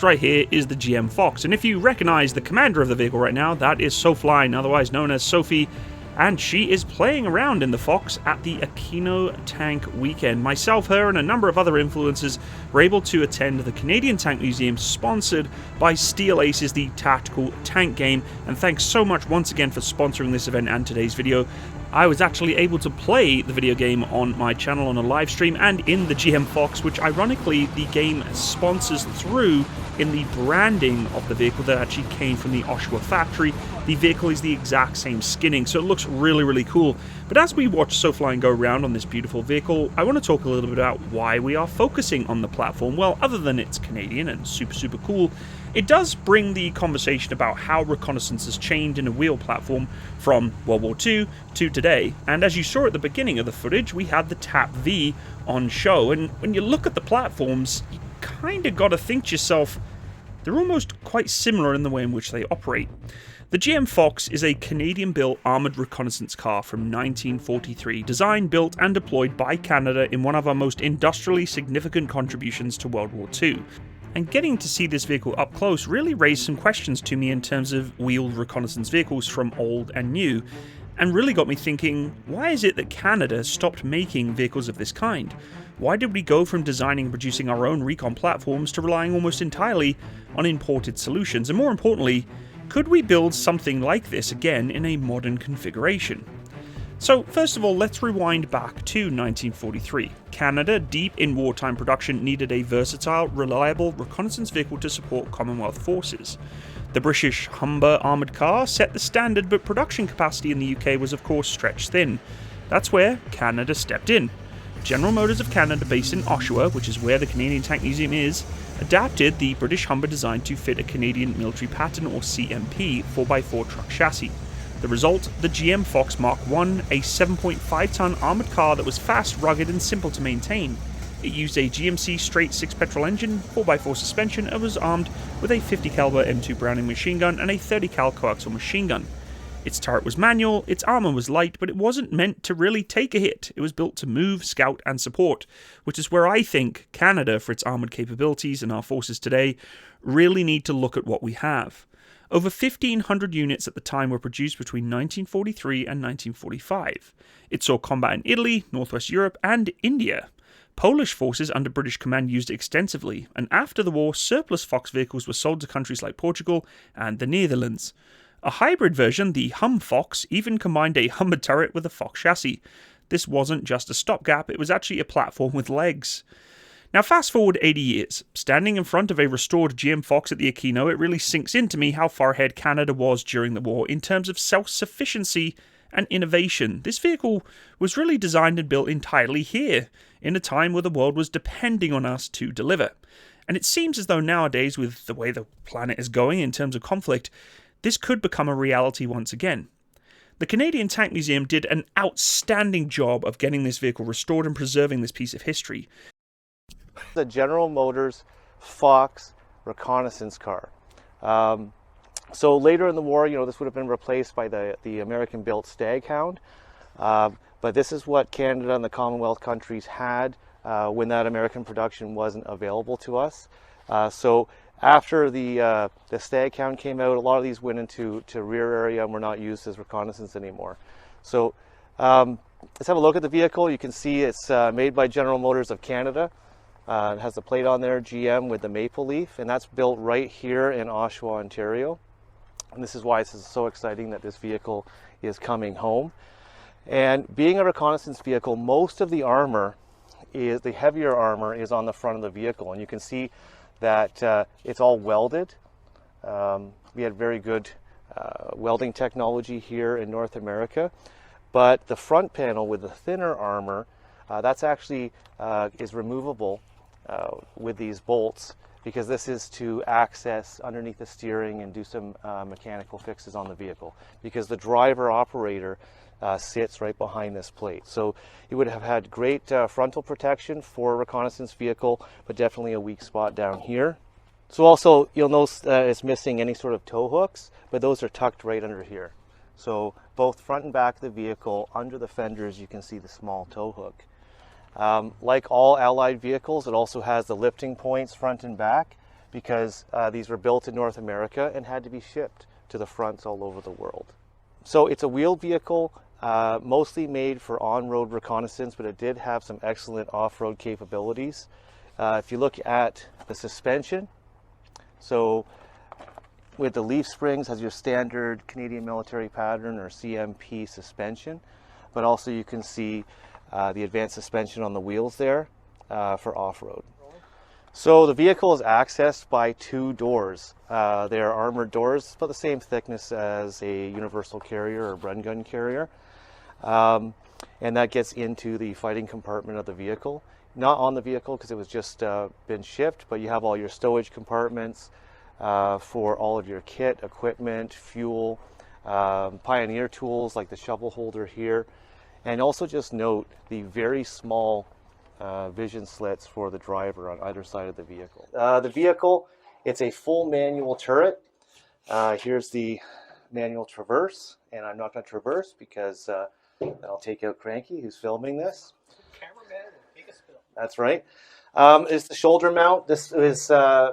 This right here is the GM Fox, and if you recognize the commander of the vehicle right now, that is SoFlying, otherwise known as Sophie, and she is playing around in the Fox at the Aquino Tank Weekend. Myself, her, and a number of other influencers were able to attend the Canadian Tank Museum, sponsored by Steel Aces, the tactical tank game, and thanks so much once again for sponsoring this event and today's video. I was actually able to play the video game on my channel on a live stream and in the GM Fox, which ironically the game sponsors through in the branding of the vehicle that actually came from the Oshawa factory. The vehicle is the exact same skinning, so it looks really, really cool. But as we watch SoFlying go around on this beautiful vehicle, I want to talk a little bit about why we are focusing on the platform. Well, other than it's Canadian and super, super cool, it does bring the conversation about how reconnaissance has changed in a wheel platform from World War II to today. And as you saw at the beginning of the footage, we had the TAP V on show, and when you look at the platforms, you kind of got to think to yourself, they're almost quite similar in the way in which they operate. The GM Fox is a Canadian-built armoured reconnaissance car from 1943, designed, built and deployed by Canada in one of our most industrially significant contributions to World War II. And getting to see this vehicle up close really raised some questions to me in terms of wheeled reconnaissance vehicles from old and new, and really got me thinking, why is it that Canada stopped making vehicles of this kind? Why did we go from designing and producing our own recon platforms to relying almost entirely on imported solutions? And more importantly, could we build something like this again in a modern configuration? So first of all, let's rewind back to 1943. Canada, deep in wartime production, needed a versatile, reliable reconnaissance vehicle to support Commonwealth forces. The British Humber armoured car set the standard, but production capacity in the UK was of course stretched thin. That's where Canada stepped in. General Motors of Canada, based in Oshawa, which is where the Canadian Tank Museum is, adapted the British Humber design to fit a Canadian Military Pattern or CMP 4x4 truck chassis. The result, the GM Fox Mark I, a 7.5-ton armoured car that was fast, rugged and simple to maintain. It used a GMC straight 6 petrol engine, 4x4 suspension, and was armed with a 50 caliber M2 Browning machine gun and a 30 cal coaxial machine gun. Its turret was manual, its armour was light, but it wasn't meant to really take a hit. It was built to move, scout and support, which is where I think Canada, for its armoured capabilities and our forces today, really need to look at what we have. Over 1,500 units at the time were produced between 1943 and 1945. It saw combat in Italy, Northwest Europe and India. Polish forces under British command used it extensively, and after the war, surplus Fox vehicles were sold to countries like Portugal and the Netherlands. A hybrid version, the Hum Fox, even combined a Humber turret with a Fox chassis. This wasn't just a stopgap, it was actually a platform with legs. Now fast forward 80 years, standing in front of a restored GM Fox at the Aquino, it really sinks into me how far ahead Canada was during the war in terms of self-sufficiency and innovation. This vehicle was really designed and built entirely here, in a time where the world was depending on us to deliver. And it seems as though nowadays, with the way the planet is going in terms of conflict, this could become a reality once again. The Canadian Tank Museum did an outstanding job of getting this vehicle restored and preserving this piece of history. The General Motors Fox reconnaissance car. So later in the war, this would have been replaced by the American-built Staghound. But this is what Canada and the Commonwealth countries had when that American production wasn't available to us. So after the Staghound came out, a lot of these went into rear area and were not used as reconnaissance anymore. So let's have a look at the vehicle. You can see it's made by General Motors of Canada. It has the plate on there, GM with the maple leaf, and that's built right here in Oshawa, Ontario. And this is why this is so exciting that this vehicle is coming home. And being a reconnaissance vehicle, most of the armor the heavier armor is on the front of the vehicle, and you can see that it's all welded. We had very good welding technology here in North America, but the front panel with the thinner armor, that's actually is removable with these bolts, because this is to access underneath the steering and do some mechanical fixes on the vehicle, because the driver operator sits right behind this plate. So you would have had great frontal protection for a reconnaissance vehicle, but definitely a weak spot down here. So also you'll notice it's missing any sort of tow hooks, but those are tucked right under here. So both front and back of the vehicle, under the fenders, you can see the small tow hook. Like all Allied vehicles, it also has the lifting points front and back because these were built in North America and had to be shipped to the fronts all over the world. So it's a wheeled vehicle, mostly made for on-road reconnaissance, but it did have some excellent off-road capabilities. If you look at the suspension, so with the leaf springs has your standard Canadian military pattern or CMP suspension, but also you can see the advanced suspension on the wheels there for off-road. So the vehicle is accessed by two doors. They are armored doors, about the same thickness as a universal carrier or run gun carrier. And that gets into the fighting compartment of the vehicle. Not on the vehicle because it was just been shipped, but you have all your stowage compartments for all of your kit, equipment, fuel, Pioneer tools like the shovel holder here. And also just note the very small vision slits for the driver on either side of the vehicle. The vehicle, it's a full manual turret. Here's the manual traverse, and I'm not going to traverse because I'll take out Cranky, who's filming this. Cameraman and take a spill. That's right. Is the shoulder mount. This is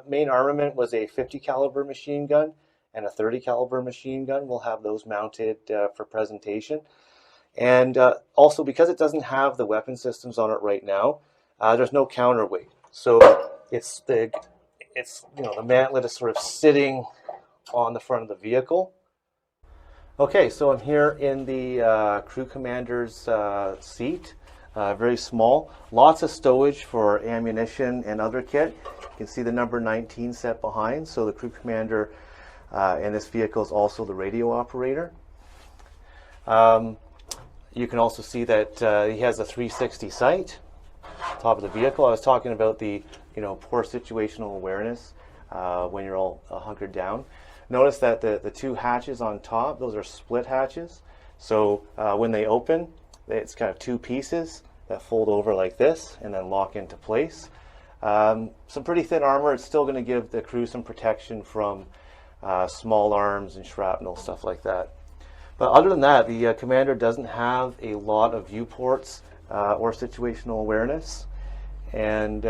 main armament was a 50 caliber machine gun and a 30 caliber machine gun. We'll have those mounted for presentation. And also, because it doesn't have the weapon systems on it right now, there's no counterweight. So it's the mantlet is sort of sitting on the front of the vehicle. Okay, so I'm here in the crew commander's seat. Very small. Lots of stowage for ammunition and other kit. You can see the number 19 set behind. So the crew commander in this vehicle is also the radio operator. You can also see that he has a 360 sight, top of the vehicle. I was talking about the poor situational awareness when you're all hunkered down. Notice that the two hatches on top, those are split hatches. So when they open, it's kind of two pieces that fold over like this and then lock into place. Some pretty thin armor. It's still going to give the crew some protection from small arms and shrapnel, stuff like that. But other than that, the commander doesn't have a lot of viewports or situational awareness, and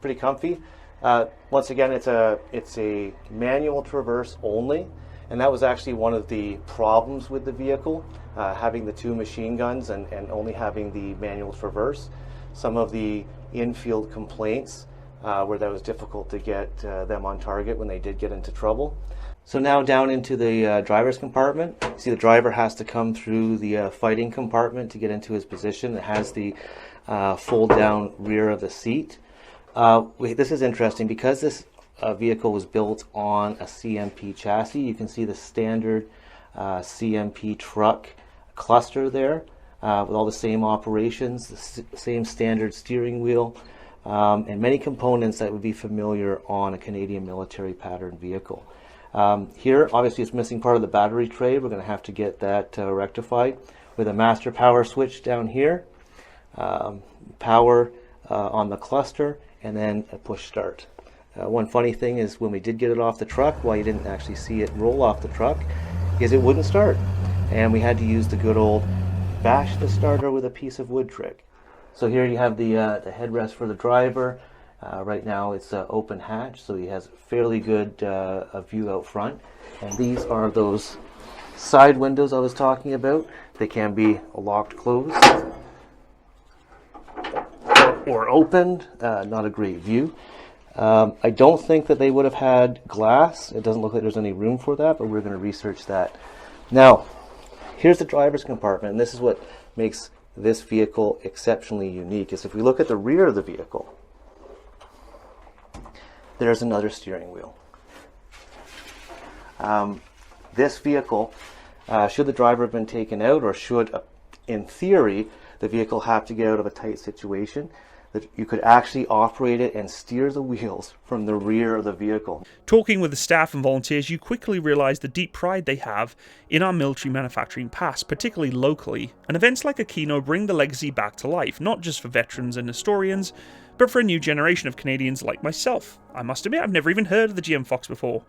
pretty comfy. Once again, it's a manual traverse only, and that was actually one of the problems with the vehicle, having the two machine guns and only having the manual traverse. Some of the infield complaints where that was difficult to get them on target when they did get into trouble. So now down into the driver's compartment. You see the driver has to come through the fighting compartment to get into his position. It has the fold down rear of the seat. This is interesting because this vehicle was built on a CMP chassis. You can see the standard CMP truck cluster there with all the same operations, the same standard steering wheel, and many components that would be familiar on a Canadian military pattern vehicle. Here, obviously, it's missing part of the battery tray. We're going to have to get that rectified with a master power switch down here, power on the cluster, and then a push start. One funny thing is when we did get it off the truck, why you didn't actually see it roll off the truck, is it wouldn't start. And we had to use the good old bash the starter with a piece of wood trick. So here you have the headrest for the driver. Right now it's open hatch, so he has fairly good view out front. And these are those side windows I was talking about. They can be locked closed or opened. Not a great view. I don't think that they would have had glass. It doesn't look like there's any room for that, but we're going to research that. Now, here's the driver's compartment, and this is what makes this vehicle exceptionally unique, is if we look at the rear of the vehicle, there's another steering wheel. This vehicle, should the driver have been taken out, or should, in theory, the vehicle have to get out of a tight situation, that you could actually operate it and steer the wheels from the rear of the vehicle. Talking with the staff and volunteers, you quickly realise the deep pride they have in our military manufacturing past, particularly locally, and events like Aquino bring the legacy back to life, not just for veterans and historians, but for a new generation of Canadians like myself. I must admit, I've never even heard of the GM Fox before.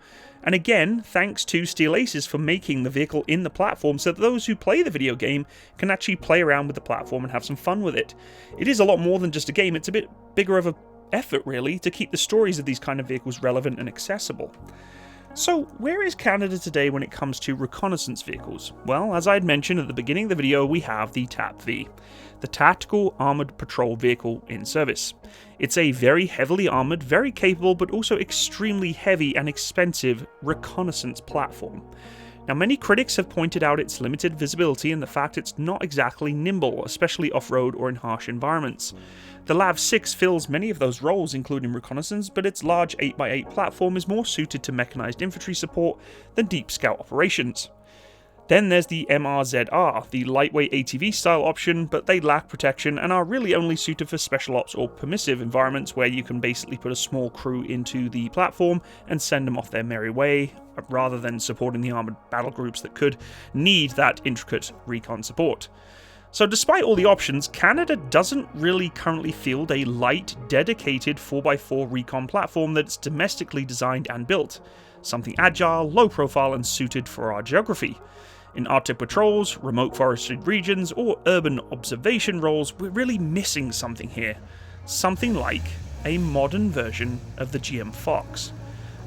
And again, thanks to Steel Aces for making the vehicle in the platform so that those who play the video game can actually play around with the platform and have some fun with it. It is a lot more than just a game, it's a bit bigger of effort, really, to keep the stories of these kind of vehicles relevant and accessible. So, where is Canada today when it comes to reconnaissance vehicles? Well, as I had mentioned at the beginning of the video, we have the TAP-V, the Tactical Armoured Patrol Vehicle in service. It's a very heavily armoured, very capable, but also extremely heavy and expensive reconnaissance platform. Now, many critics have pointed out its limited visibility and the fact it's not exactly nimble, especially off-road or in harsh environments. The LAV-6 fills many of those roles, including reconnaissance, but its large 8x8 platform is more suited to mechanized infantry support than deep scout operations. Then there's the MRZR, the lightweight ATV style option, but they lack protection and are really only suited for special ops or permissive environments where you can basically put a small crew into the platform and send them off their merry way, rather than supporting the armoured battle groups that could need that intricate recon support. So despite all the options, Canada doesn't really currently field a light, dedicated 4x4 recon platform that's domestically designed and built. Something agile, low profile and suited for our geography. In Arctic patrols, remote forested regions, or urban observation roles, we're really missing something here. Something like a modern version of the GM Fox.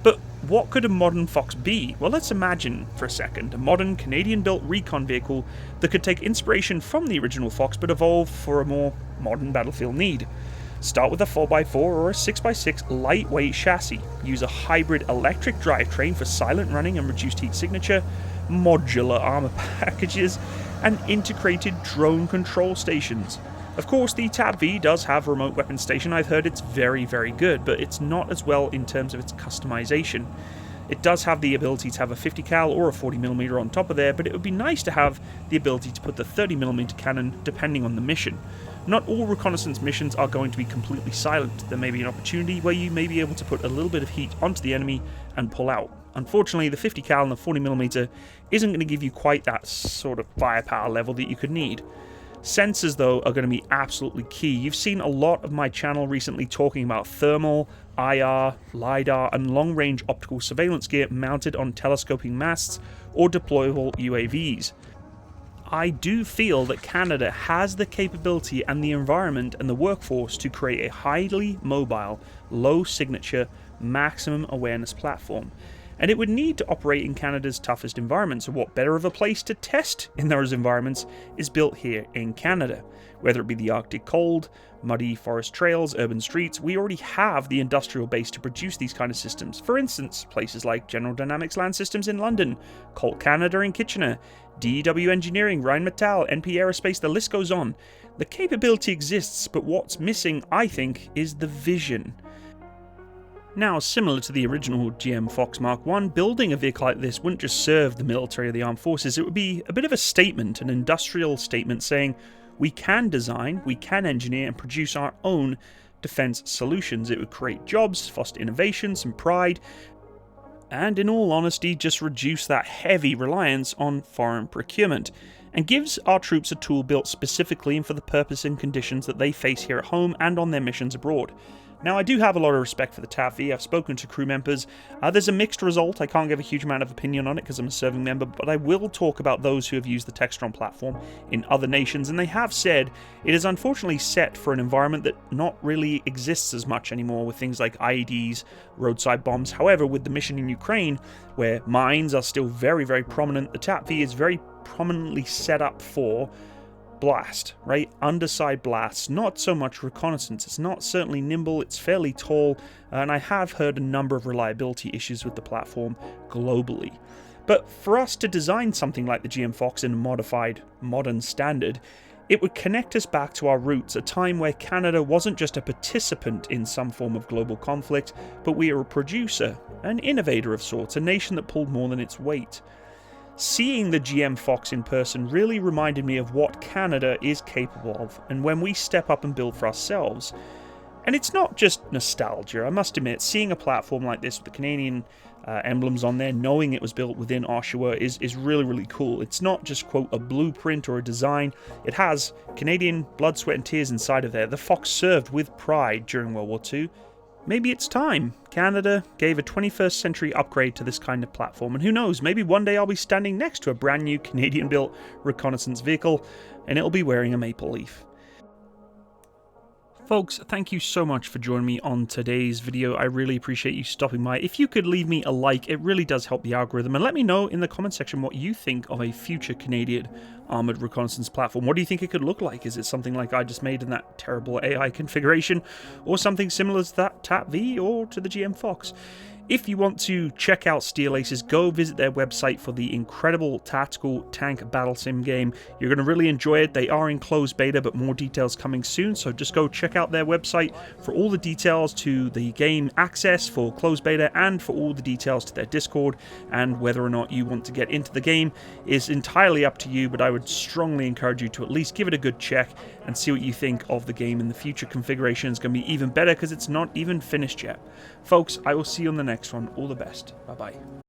But what could a modern Fox be? Well, let's imagine for a second a modern Canadian-built recon vehicle that could take inspiration from the original Fox but evolve for a more modern battlefield need. Start with a 4x4 or a 6x6 lightweight chassis. Use a hybrid electric drivetrain for silent running and reduced heat signature, modular armor packages, and integrated drone control stations. Of course, the TAP-V does have a remote weapon station. I've heard it's very, very good, but it's not as well in terms of its customization. It does have the ability to have a 50 cal or a 40mm on top of there, but it would be nice to have the ability to put the 30mm cannon depending on the mission. Not all reconnaissance missions are going to be completely silent. There may be an opportunity where you may be able to put a little bit of heat onto the enemy and pull out. Unfortunately, the 50 cal and the 40mm isn't going to give you quite that sort of firepower level that you could need. Sensors, though, are going to be absolutely key. You've seen a lot of my channel recently talking about thermal, IR, LiDAR, and long-range optical surveillance gear mounted on telescoping masts or deployable UAVs. I do feel that Canada has the capability and the environment and the workforce to create a highly mobile, low-signature, maximum awareness platform. And it would need to operate in Canada's toughest environments, and what better of a place to test in those environments is built here in Canada. Whether it be the Arctic cold, muddy forest trails, urban streets, we already have the industrial base to produce these kind of systems. For instance, places like General Dynamics Land Systems in London, Colt Canada in Kitchener, DW Engineering, Rheinmetall, NP Aerospace, the list goes on. The capability exists, but what's missing, I think, is the vision. Now, similar to the original GM Fox Mark I, building a vehicle like this wouldn't just serve the military or the armed forces, it would be a bit of a statement, an industrial statement saying we can design, we can engineer and produce our own defense solutions. It would create jobs, foster innovation, some pride, and in all honesty just reduce that heavy reliance on foreign procurement, and gives our troops a tool built specifically and for the purpose and conditions that they face here at home and on their missions abroad. Now, I do have a lot of respect for the TAP-V. I've spoken to crew members. There's a mixed result. I can't give a huge amount of opinion on it because I'm a serving member, but I will talk about those who have used the Textron platform in other nations, and they have said it is unfortunately set for an environment that not really exists as much anymore with things like IEDs, roadside bombs. However, with the mission in Ukraine, where mines are still very, very prominent, the TAP-V is very prominently set up for blast, right? Underside blasts, not so much reconnaissance. It's not certainly nimble, it's fairly tall, and I have heard a number of reliability issues with the platform globally. But for us to design something like the GM Fox in a modified, modern standard, it would connect us back to our roots, a time where Canada wasn't just a participant in some form of global conflict, but we were a producer, an innovator of sorts, a nation that pulled more than its weight. Seeing the GM Fox in person really reminded me of what Canada is capable of, and when we step up and build for ourselves. And it's not just nostalgia, I must admit, seeing a platform like this with the Canadian emblems on there, knowing it was built within Oshawa is really, really cool. It's not just, quote, a blueprint or a design. It has Canadian blood, sweat and tears inside of there. The Fox served with pride during World War II. Maybe it's time Canada gave a 21st century upgrade to this kind of platform, and who knows, maybe one day I'll be standing next to a brand new Canadian-built reconnaissance vehicle, and it'll be wearing a maple leaf. Folks, thank you so much for joining me on today's video. I really appreciate you stopping by. If you could leave me a like, it really does help the algorithm, and let me know in the comment section what you think of a future Canadian armored reconnaissance platform. What do you think it could look like? Is it something like I just made in that terrible AI configuration, or something similar to that TAP-V or to the GM Fox? If you want to check out Steel Aces, go visit their website for the incredible tactical tank battle sim game. You're going to really enjoy it. They are in closed beta, but more details coming soon, so just go check out their website for all the details to the game access for closed beta, and for all the details to their Discord, and whether or not you want to get into the game is entirely up to you, but I would strongly encourage you to at least give it a good check and see what you think of the game. In the future configuration is going to be even better because it's not even finished yet. Folks, I will see you on the next one. All the best. Bye-bye.